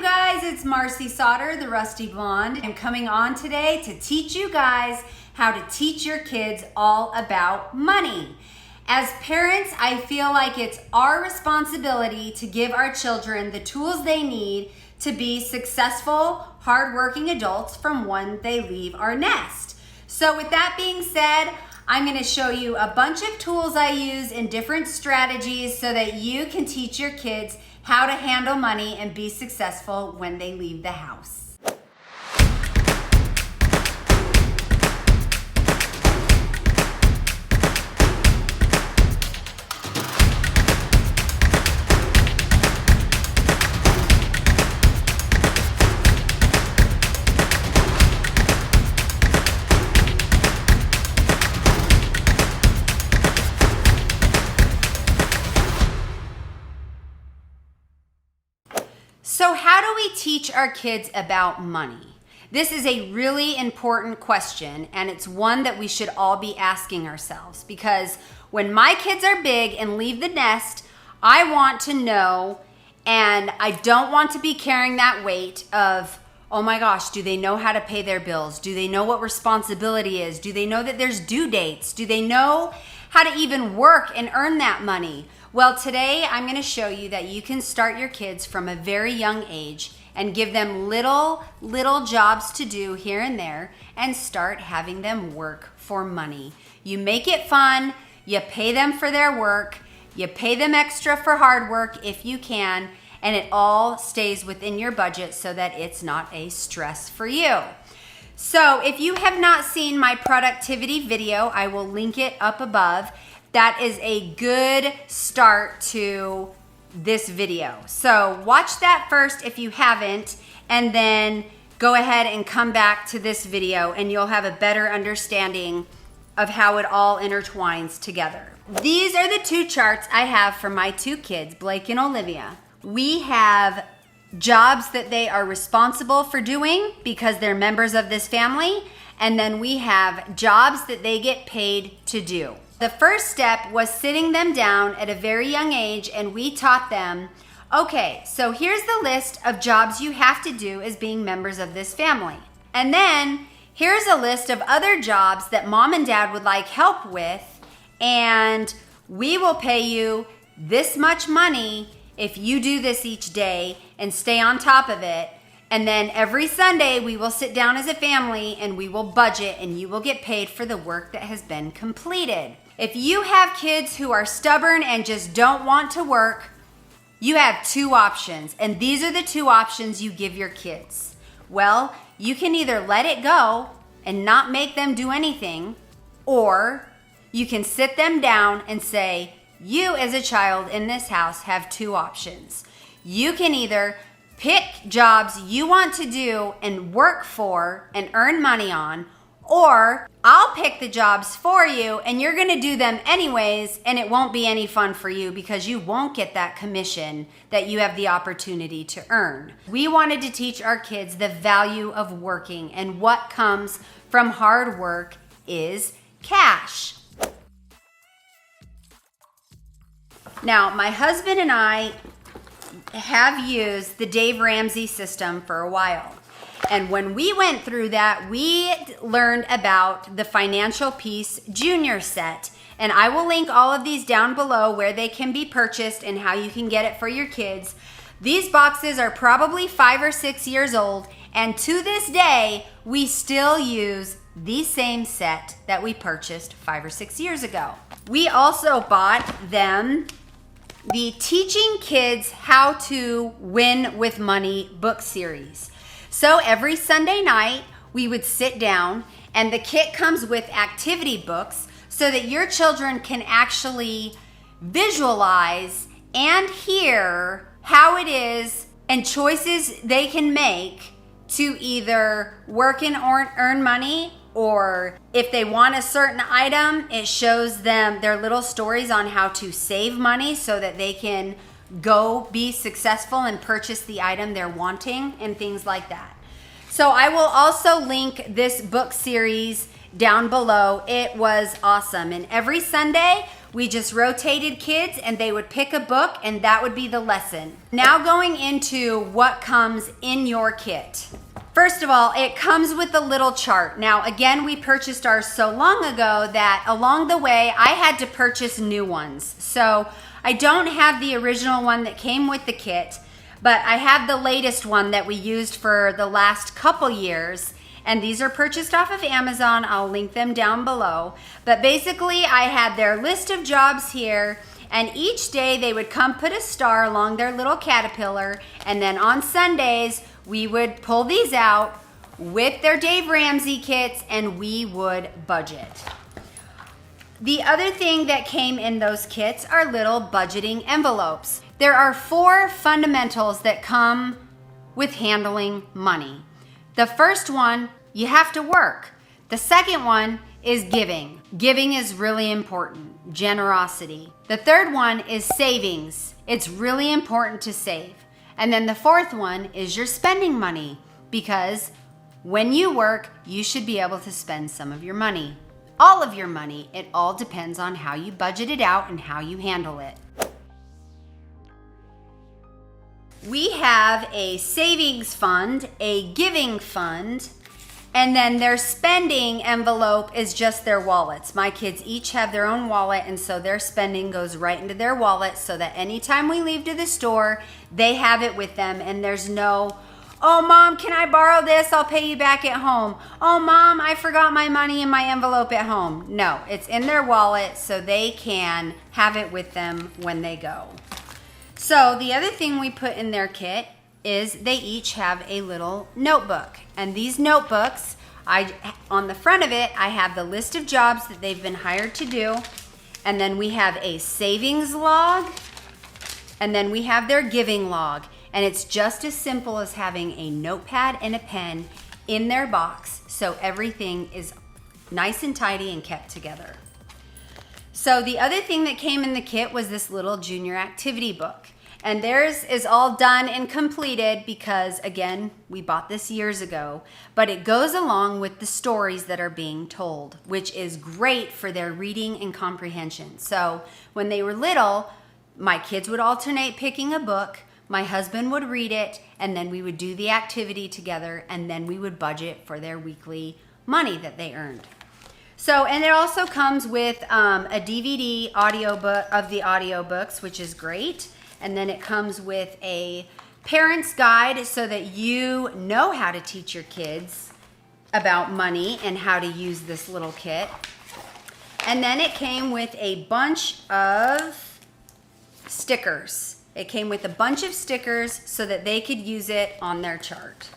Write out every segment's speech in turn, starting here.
you guys, it's Marci Sauter, the Rusty Blonde. I'm coming on today to teach you guys how to teach your kids all about money. As parents, I feel like it's our responsibility to give our children the tools they need to be successful, hardworking adults from when they leave our nest. So with that being said, I'm going to show you a bunch of tools I use in different strategies so that you can teach your kids how to handle money and be successful when they leave the house. So how do we teach our kids about money? This is a really important question, and it's one that we should all be asking ourselves, because when my kids are big and leave the nest, I want to know, and I don't want to be carrying that weight of, oh my gosh, do they know how to pay their bills? Do they know what responsibility is? Do they know that there's due dates? Do they know how to even work and earn that money? Well, today I'm going to show you that you can start your kids from a very young age and give them little jobs to do here and there and start having them work for money. You make it fun, you pay them for their work, you pay them extra for hard work if you can, and it all stays within your budget so that it's not a stress for you. So if you have not seen my productivity video, I will link it up above. That is a good start to this video. So watch that first if you haven't, and then go ahead and come back to this video and you'll have a better understanding of how it all intertwines together. These are the two charts I have for my two kids, Blake and Olivia. We have jobs that they are responsible for doing because they're members of this family, and then we have jobs that they get paid to do. The first step was sitting them down at a very young age, and we taught them, okay, so here's the list of jobs you have to do as being members of this family. And then here's a list of other jobs that mom and dad would like help with, and we will pay you this much money if you do this each day and stay on top of it. And then every Sunday we will sit down as a family and we will budget, and you will get paid for the work that has been completed. If you have kids who are stubborn and just don't want to work, you have two options, and these are the two options you give your kids. Well, you can either let it go and not make them do anything, or you can sit them down and say, you as a child in this house have two options. You can either pick jobs you want to do and work for and earn money on, or I'll pick the jobs for you and you're gonna do them anyways, and it won't be any fun for you because you won't get that commission that you have the opportunity to earn. We wanted to teach our kids the value of working, and what comes from hard work is cash. Now, my husband and I have used the Dave Ramsey system for a while. And when we went through that, we learned about the Financial Peace Junior set. And I will link all of these down below where they can be purchased and how you can get it for your kids. These boxes are probably 5 or 6 years old, and to this day, we still use the same set that we purchased 5 or 6 years ago. We also bought them the Teaching Kids How to Win with Money book series. So every Sunday night, we would sit down, and the kit comes with activity books so that your children can actually visualize and hear how it is and choices they can make to either work and earn money, or if they want a certain item, it shows them their little stories on how to save money so that they can go be successful and purchase the item they're wanting and things like that. So I will also link this book series down below. It was awesome. And every Sunday We just rotated kids and they would pick a book and that would be the lesson. Now going into what comes in your kit. First of all, it comes with a little chart. Now, again, we purchased ours so long ago that along the way, I had to purchase new ones. So I don't have the original one that came with the kit, but I have the latest one that we used for the last couple years. And these are purchased off of Amazon. I'll link them down below. But basically, I had their list of jobs here. And each day they would come put a star along their little caterpillar. And then on Sundays, we would pull these out with their Dave Ramsey kits and we would budget. The other thing that came in those kits are little budgeting envelopes. There are 4 fundamentals that come with handling money. The first one, you have to work. The second one is giving. Giving is really important. Generosity. The third one is savings. It's really important to save. And then the fourth one is your spending money, because when you work, you should be able to spend some of your money. All of your money. It all depends on how you budget it out and how you handle it. We have a savings fund, a giving fund, and then their spending envelope is just their wallets. My kids each have their own wallet, and so their spending goes right into their wallet so that anytime we leave to the store, they have it with them, and there's no, oh, Mom, can I borrow this? I'll pay you back at home. Oh, Mom, I forgot my money in my envelope at home. No, it's in their wallet so they can have it with them when they go. So the other thing we put in their kit is they each have a little notebook. And these notebooks, on the front of it, I have the list of jobs that they've been hired to do. And then we have a savings log. And then we have their giving log. And it's just as simple as having a notepad and a pen in their box, so everything is nice and tidy and kept together. So the other thing that came in the kit was this little junior activity book. And theirs is all done and completed because, again, we bought this years ago. But it goes along with the stories that are being told, which is great for their reading and comprehension. So when they were little, my kids would alternate picking a book. My husband would read it, and then we would do the activity together, and then we would budget for their weekly money that they earned. So, and it also comes with a DVD audiobook of the audiobooks, which is great. And then it comes with a parent's guide so that you know how to teach your kids about money and how to use this little kit. And then it came with a bunch of stickers. It came with a bunch of stickers so that they could use it on their chart.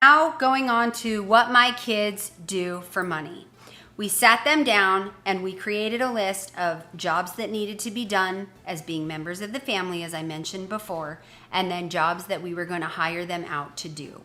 Now going on to what my kids do for money. We sat them down and we created a list of jobs that needed to be done as being members of the family, as I mentioned before, and then jobs that we were going to hire them out to do.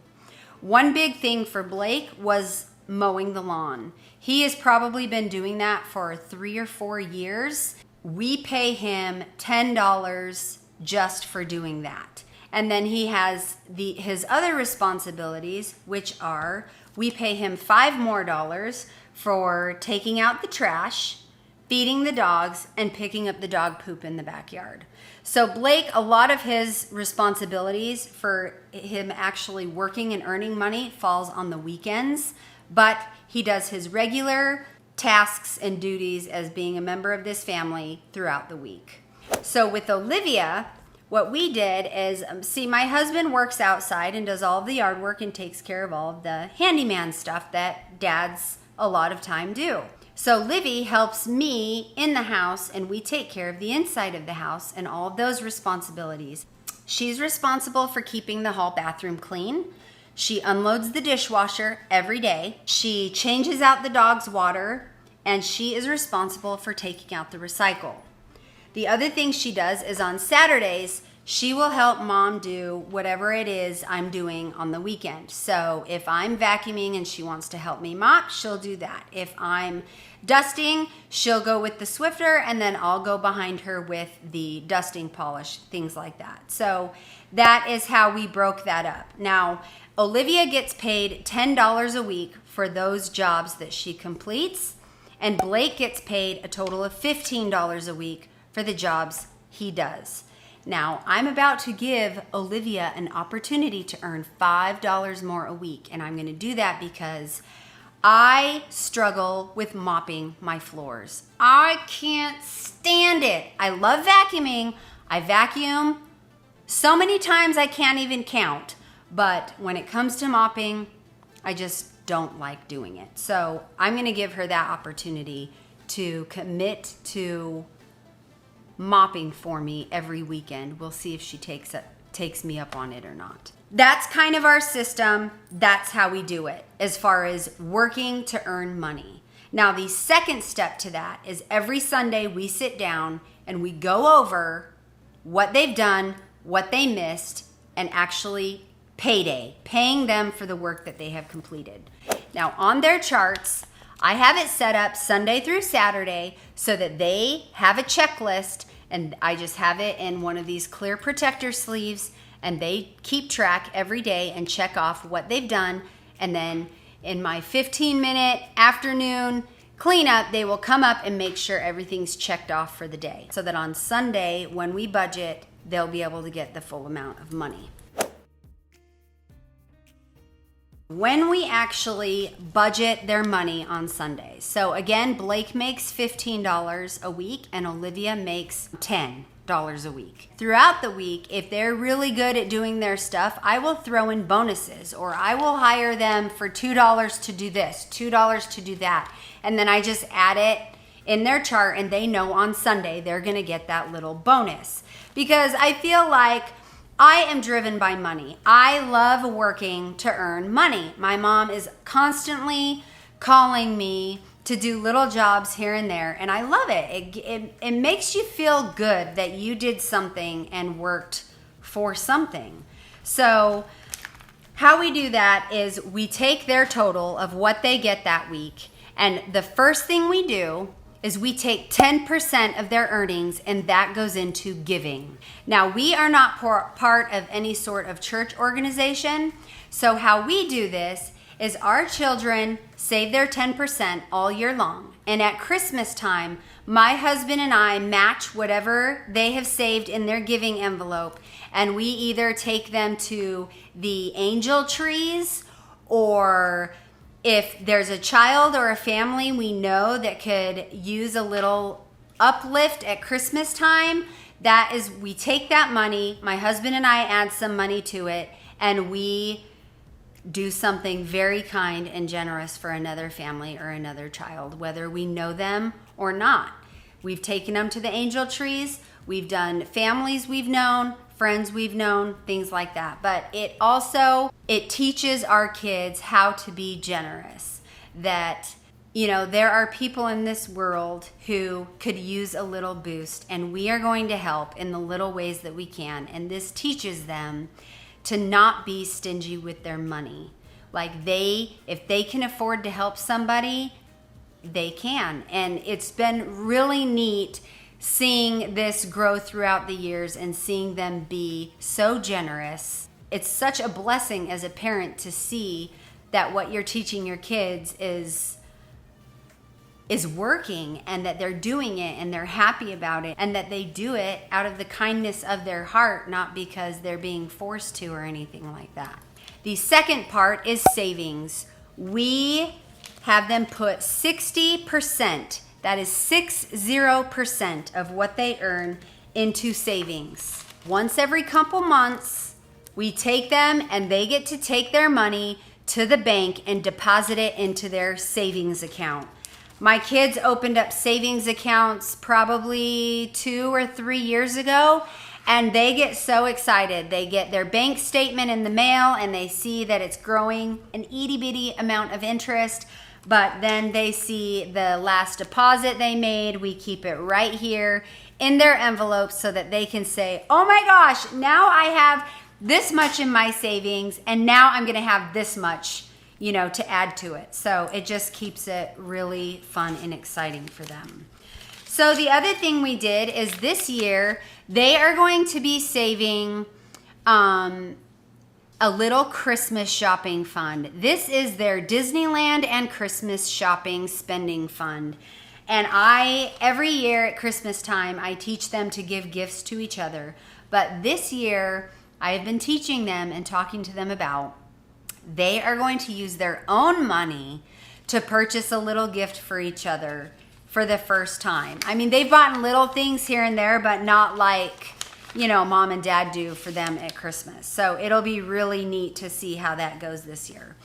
One big thing for Blake was mowing the lawn. He has probably been doing that for 3 or 4 years. We pay him $10 just for doing that. And then he has his other responsibilities, which are we pay him $5 more for taking out the trash, feeding the dogs, and picking up the dog poop in the backyard. So Blake, a lot of his responsibilities for him actually working and earning money falls on the weekends, but he does his regular tasks and duties as being a member of this family throughout the week. So with Olivia, what we did is, my husband works outside and does all of the yard work and takes care of all of the handyman stuff that dads a lot of time do. So Livy helps me in the house and we take care of the inside of the house and all of those responsibilities. She's responsible for keeping the hall bathroom clean. She unloads the dishwasher every day. She changes out the dog's water, and she is responsible for taking out the recycle. The other thing she does is on Saturdays, she will help Mom do whatever it is I'm doing on the weekend. So if I'm vacuuming and she wants to help me mop, she'll do that. If I'm dusting, she'll go with the Swifter, and then I'll go behind her with the dusting polish, things like that. So that is how we broke that up. Now, Olivia gets paid $10 a week for those jobs that she completes. and Blake gets paid a total of $15 a week for the jobs he does. Now, I'm about to give Olivia an opportunity to earn $5 more a week, and I'm going to do that because I struggle with mopping my floors. I can't stand it. I love vacuuming. I vacuum so many times I can't even count. But when it comes to mopping, I just don't like doing it. So I'm going to give her that opportunity to commit to mopping for me every weekend. We'll see if she takes me up on it or not. That's kind of our system. That's how we do it as far as working to earn money. Now, the second step to that is every Sunday we sit down and we go over what they've done, what they missed, and actually paying them for the work that they have completed. Now, on their charts, I have it set up Sunday through Saturday so that they have a checklist, and I just have it in one of these clear protector sleeves, and they keep track every day and check off what they've done. And then in my 15-minute afternoon cleanup, they will come up and make sure everything's checked off for the day, so that on Sunday, when we budget, they'll be able to get the full amount of money. When we actually budget their money on Sundays. So again, Blake makes $15 a week and Olivia makes $10 a week. Throughout the week, if they're really good at doing their stuff, I will throw in bonuses, or I will hire them for $2 to do this, $2 to do that. And then I just add it in their chart, and they know on Sunday they're gonna get that little bonus. Because I feel like I am driven by money. I love working to earn money. My mom is constantly calling me to do little jobs here and there, and I love it. It makes you feel good that you did something and worked for something. So how we do that is we take their total of what they get that week, and the first thing we do is we take 10% of their earnings, and that goes into giving. Now, we are not part of any sort of church organization, so how we do this is our children save their 10% all year long, and at Christmas time, my husband and I match whatever they have saved in their giving envelope, and we either take them to the angel trees, or if there's a child or a family we know that could use a little uplift at Christmas time, that is, we take that money, my husband and I add some money to it, and we do something very kind and generous for another family or another child, whether we know them or not. We've taken them to the angel trees, we've done families we've known, friends we've known, things like that. But it teaches our kids how to be generous. That, there are people in this world who could use a little boost, and we are going to help in the little ways that we can. And this teaches them to not be stingy with their money. Like if they can afford to help somebody, they can. And it's been really neat seeing this grow throughout the years and seeing them be so generous. It's such a blessing as a parent to see that what you're teaching your kids is working, and that they're doing it and they're happy about it, and that they do it out of the kindness of their heart, not because they're being forced to or anything like that. The second part is savings. We have them put 60%, that is 60% of what they earn, into savings. Once every couple months, we take them and they get to take their money to the bank and deposit it into their savings account. My kids opened up savings accounts probably 2 or 3 years ago, and they get so excited. They get their bank statement in the mail and they see that it's growing an itty bitty amount of interest, but then they see the last deposit they made. We keep it right here in their envelopes so that they can say, oh my gosh, now I have this much in my savings, and now I'm gonna have this much, to add to it. So it just keeps it really fun and exciting for them. So the other thing we did is this year, they are going to be saving a little Christmas shopping fund. This is their Disneyland and Christmas shopping spending fund. And every year at Christmas time, I teach them to give gifts to each other. But this year, I have been teaching them and talking to them about they are going to use their own money to purchase a little gift for each other for the first time. I mean, they've bought little things here and there, but not like, mom and dad do for them at Christmas. So it'll be really neat to see how that goes this year.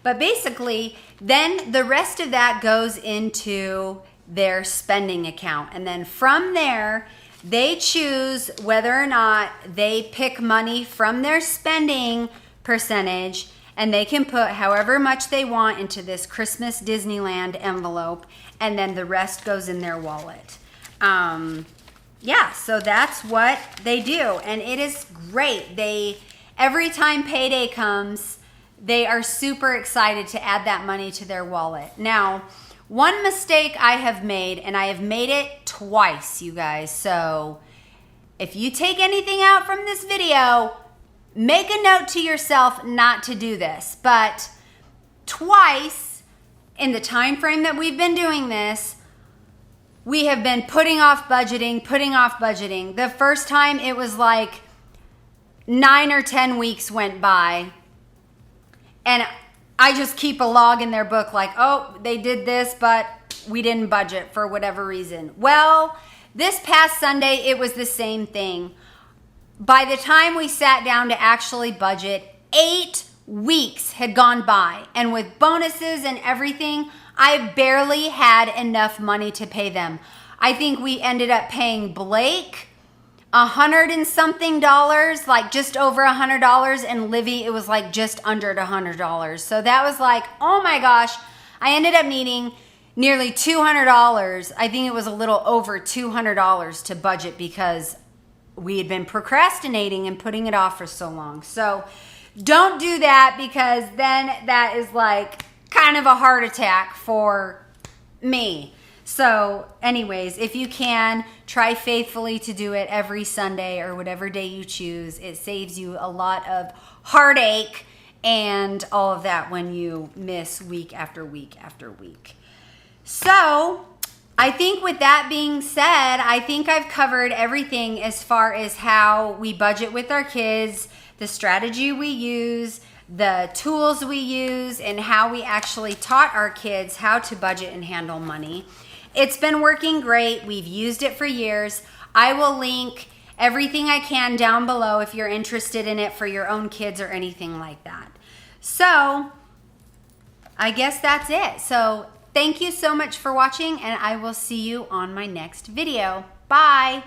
But basically, then the rest of that goes into their spending account. And then from there, they choose whether or not they pick money from their spending percentage, and they can put however much they want into this Christmas Disneyland envelope, and then the rest goes in their wallet. So that's what they do, and it is great. Every time payday comes, they are super excited to add that money to their wallet. Now, one mistake I have made, and I have made it twice, you guys. So if you take anything out from this video, make a note to yourself not to do this. But twice in the time frame that we've been doing this, we have been putting off budgeting. The first time it was like 9 or 10 weeks went by, and I just keep a log in their book like, oh, they did this, but we didn't budget for whatever reason. Well, this past Sunday, it was the same thing. By the time we sat down to actually budget, 8 weeks had gone by. And with bonuses and everything, I barely had enough money to pay them. I think we ended up paying Blake $100 and something, like just over $100, and Livy, it was like just under $100. So that was like, oh my gosh, I ended up needing nearly $200. I think it was a little over $200 to budget because we had been procrastinating and putting it off for so long. So don't do that, because then that is like kind of a heart attack for me. So anyways, if you can, try faithfully to do it every Sunday or whatever day you choose. It saves you a lot of heartache and all of that when you miss week after week after week. So I think with that being said, I think I've covered everything as far as how we budget with our kids, the strategy we use, the tools we use, and how we actually taught our kids how to budget and handle money. It's been working great. We've used it for years. I will link everything I can down below if you're interested in it for your own kids or anything like that. So I guess that's it. So thank you so much for watching, and I will see you on my next video. Bye.